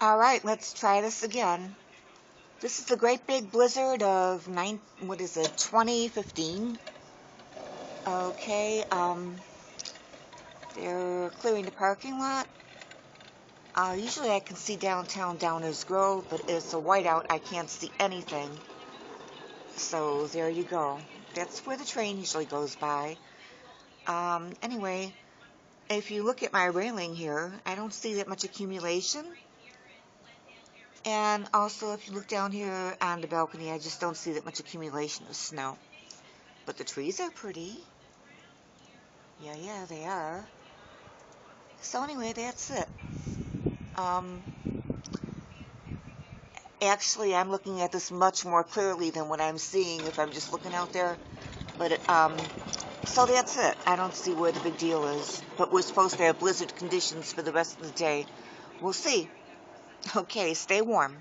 Alright, let's try this again. This is the great big blizzard of 2015. Okay, they're clearing the parking lot. Usually I can see downtown Downers Grove, but it's a whiteout. I can't see anything. So there you go. That's where the train usually goes by. Anyway, if you look at my railing here, I don't see that much accumulation. And also, if you look down here on the balcony, I just don't see that much accumulation of snow. But the trees are pretty. Yeah, they are. So anyway, that's it. Actually, I'm looking at this much more clearly than what I'm seeing if I'm just looking out there. But so that's it. I don't see where the big deal is. But we're supposed to have blizzard conditions for the rest of the day. We'll see. Okay, stay warm.